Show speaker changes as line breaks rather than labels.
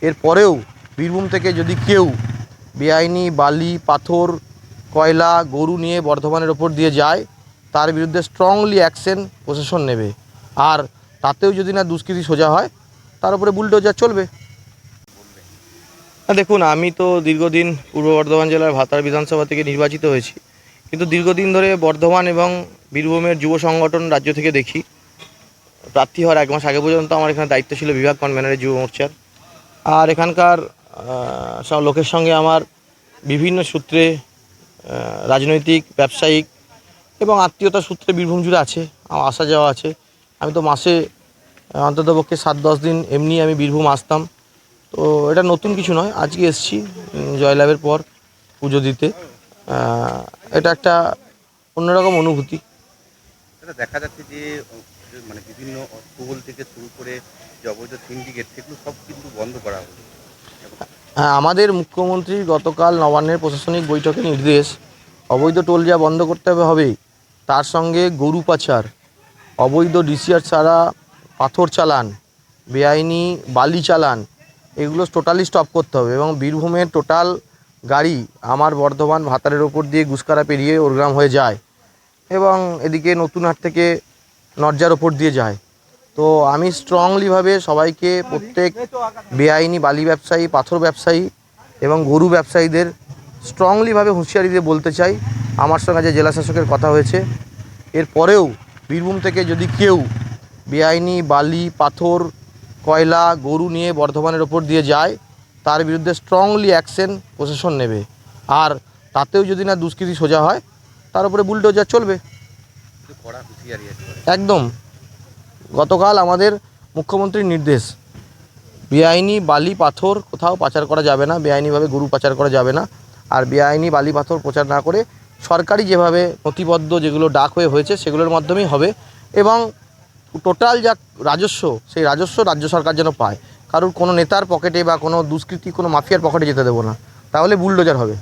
এরপরেও বীরভূম থেকে যদি কেউ বেআইনি বালি, পাথর, কয়লা, গরু নিয়ে বর্ধমানের ওপর দিয়ে যায়, তার বিরুদ্ধে স্ট্রংলি অ্যাকশন প্রশাসন নেবে। আর তাতেও যদি না দুষ্কৃতি সোজা হয়, তার উপরে বুলডোজার চলবে। দেখুন, আমি তো দীর্ঘদিন পূর্ব বর্ধমান জেলার ভাতার বিধানসভা থেকে নির্বাচিত হয়েছি, কিন্তু দীর্ঘদিন ধরে বর্ধমান এবং বীরভূমের যুব সংগঠন রাজ্য থেকে দেখি। প্রার্থী হওয়ার 1 মাস আগে পর্যন্ত আমার এখানে দায়িত্ব ছিল বিভাগ কনভেনারের যুব মোর্চার। আর এখানকার সব লোকের সঙ্গে আমার বিভিন্ন সূত্রে রাজনৈতিক, ব্যবসায়িক এবং আত্মীয়তার সূত্রে বীরভূম জুড়ে আছে, আমার আসা যাওয়া আছে। আমি তো মাসে অন্ততপক্ষে 7-10 দিন এমনি আমি বীরভূম আসতাম। তো এটা নতুন কিছু নয়, আজকে এসেছি জয়লাভের পর পুজো দিতে। এটা একটা অন্যরকম অনুভূতি।
এটা দেখা যাচ্ছে যে মানে বিভিন্ন টোল থেকে শুরু করে যে অবৈধ সিন্ডিকেট সেগুলো সব কিন্তু বন্ধ করা হলো।
হ্যাঁ, আমাদের মুখ্যমন্ত্রীর গতকাল নবান্নের প্রশাসনিক বৈঠকে নির্দেশ, অবৈধ টোল যা বন্ধ করতে হবেই, তার সঙ্গে গরু পাচার, অবৈধ ডিসিআর ছাড়া পাথর চালান, বেআইনি বালি চালান, এগুলো টোটালি স্টপ করতে হবে। এবং বীরভূমের টোটাল গাড়ি আমার বর্ধমান ভাতারের ওপর দিয়ে গুসকারা পেরিয়ে ওরগ্রাম হয়ে যায় এবং এদিকে নতুনহাট থেকে নরজার ওপর দিয়ে যায়। তো আমি স্ট্রংলিভাবে সবাইকে, প্রত্যেক বেআইনি বালি ব্যবসায়ী, পাথর ব্যবসায়ী এবং গরু ব্যবসায়ীদের স্ট্রংলিভাবে হুঁশিয়ারি দিয়ে বলতে চাই, আমার সঙ্গে যে জেলা শাসকের কথা হয়েছে, এরপরেও বীরভূম থেকে যদি কেউ বেআইনি বালি, পাথর, কয়লা, গরু নিয়ে বর্ধমানের ওপর দিয়ে যায়, তার বিরুদ্ধে স্ট্রংলি অ্যাকশন প্রশাসন নেবে। আর তাতেও যদি না দুষ্কৃতি সোজা হয়, তার উপরে বুলডোজার চলবে। একদম। গতকাল আমাদের মুখ্যমন্ত্রীর নির্দেশ, বেআইনি বালি, পাথর কোথাও পাচার করা যাবে না, বেআইনিভাবে গরু পাচার করা যাবে না। আর বেআইনি বালি, পাথর প্রচার না করে সরকারি যেভাবে নথিবদ্ধ যেগুলো ডাক হয়েছে সেগুলোর মাধ্যমেই হবে। এবং টোটাল যা রাজস্ব, সেই রাজস্ব রাজ্য সরকার যেন পায়। কারোর কোনো নেতার পকেটে বা কোনো দুষ্কৃতী, কোনো মাফিয়ার পকেটে যেতে দেবো না, তাহলে বুলডোজার হবে।